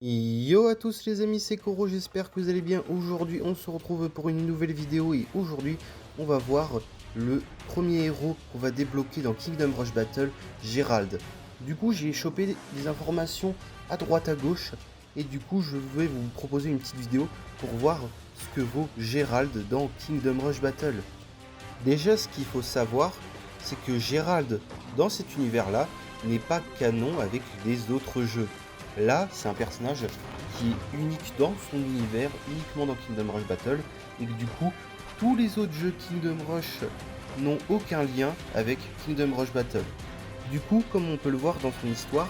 Yo à tous les amis, c'est Koro, j'espère que vous allez bien. Aujourd'hui on se retrouve pour une nouvelle vidéo et aujourd'hui on va voir le premier héros qu'on va débloquer dans Kingdom Rush Battle, Gérald. Du coup j'ai chopé des informations à droite à gauche et du coup je vais vous proposer une petite vidéo pour voir ce que vaut Gérald dans Kingdom Rush Battle. Déjà ce qu'il faut savoir, c'est que Gérald dans cet univers là n'est pas canon avec les autres jeux. Là, c'est un personnage qui est unique dans son univers, uniquement dans Kingdom Rush Battle, et que du coup, tous les autres jeux Kingdom Rush n'ont aucun lien avec Kingdom Rush Battle. Du coup, comme on peut le voir dans son histoire,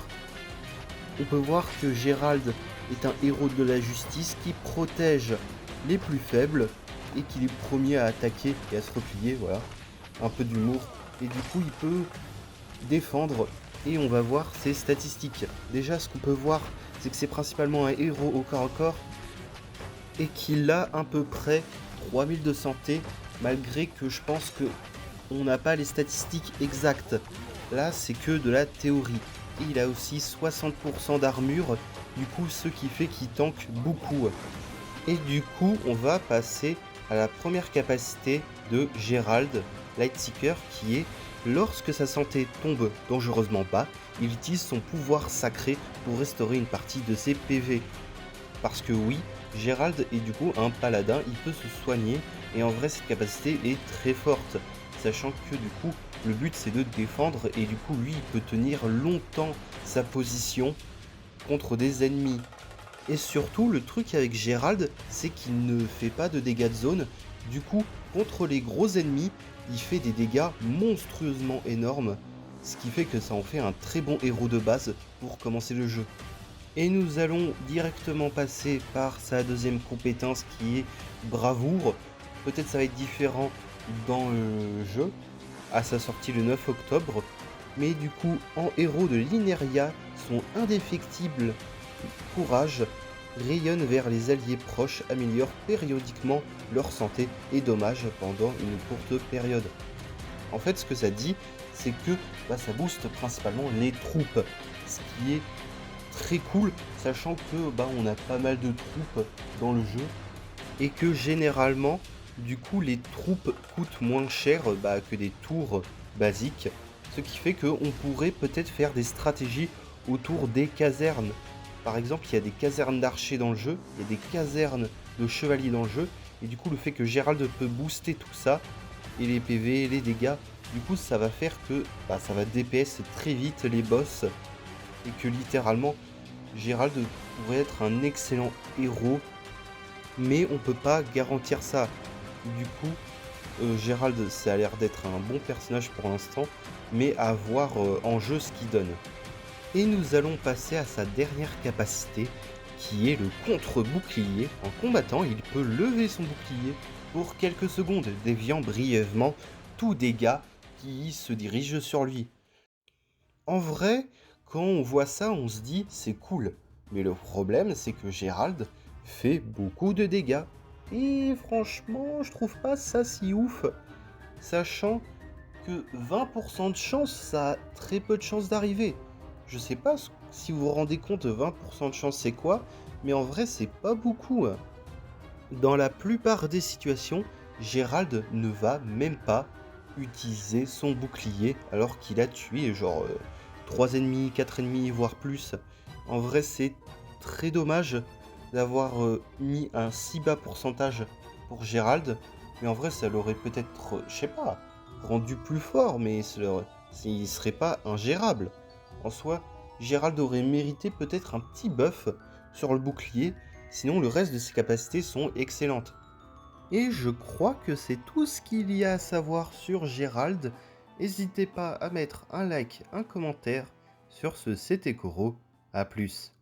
on peut voir que Gérald est un héros de la justice qui protège les plus faibles et qu'il est premier à attaquer et à se replier, voilà, un peu d'humour. Et du coup, il peut défendre et on va voir ses statistiques. Déjà, ce qu'on peut voir, c'est que c'est principalement un héros au corps à corps et qu'il a à peu près 3000 de santé, malgré que je pense que on n'a pas les statistiques exactes. Là, c'est que de la théorie. Et il a aussi 60% d'armure, du coup, ce qui fait qu'il tank beaucoup. Et du coup, on va passer à la première capacité de Gérald Lightseeker qui est lorsque sa santé tombe dangereusement bas, il utilise son pouvoir sacré pour restaurer une partie de ses PV. Parce que oui, Gérald est du coup un paladin, il peut se soigner et en vrai cette capacité est très forte. Sachant que du coup, le but c'est de défendre et du coup lui il peut tenir longtemps sa position contre des ennemis. Et surtout, le truc avec Gérald, c'est qu'il ne fait pas de dégâts de zone. Du coup, contre les gros ennemis, il fait des dégâts monstrueusement énormes. Ce qui fait que ça en fait un très bon héros de base pour commencer le jeu. Et nous allons directement passer par sa deuxième compétence qui est bravoure. Peut-être ça va être différent dans le jeu, à sa sortie le 9 octobre. Mais du coup, en héros de l'Ineria, son indéfectible courage rayonne vers les alliés proches, améliore périodiquement leur santé et dommages pendant une courte période. En fait, ce que ça dit, c'est que ça booste principalement les troupes, ce qui est très cool, sachant que on a pas mal de troupes dans le jeu et que généralement, du coup, les troupes coûtent moins cher que des tours basiques, ce qui fait qu'on pourrait peut-être faire des stratégies autour des casernes. Par exemple, il y a des casernes d'archers dans le jeu, il y a des casernes de chevaliers dans le jeu, et du coup, le fait que Gérald peut booster tout ça, et les PV, les dégâts, du coup, ça va faire que ça va DPS très vite les boss, et que littéralement, Gérald pourrait être un excellent héros, mais on peut pas garantir ça. Du coup, Gérald, ça a l'air d'être un bon personnage pour l'instant, mais à voir en jeu ce qu'il donne. Et nous allons passer à sa dernière capacité, qui est le contre-bouclier. En combattant, il peut lever son bouclier pour quelques secondes, déviant brièvement tout dégât qui se dirige sur lui. En vrai, quand on voit ça, on se dit c'est cool. Mais le problème, c'est que Gérald fait beaucoup de dégâts. Et franchement, je trouve pas ça si ouf. Sachant que 20% de chance, ça a très peu de chances d'arriver. Je sais pas si vous vous rendez compte, 20% de chance c'est quoi, mais en vrai c'est pas beaucoup. Dans la plupart des situations, Gérald ne va même pas utiliser son bouclier alors qu'il a tué genre 3 ennemis, 4 ennemis, voire plus. En vrai c'est très dommage d'avoir mis un si bas pourcentage pour Gérald, mais en vrai ça l'aurait peut-être, je sais pas, rendu plus fort, mais il serait pas ingérable. En soi, Gérald aurait mérité peut-être un petit buff sur le bouclier, sinon le reste de ses capacités sont excellentes. Et je crois que c'est tout ce qu'il y a à savoir sur Gérald. N'hésitez pas à mettre un like, un commentaire. Sur ce, c'était Koro, à plus.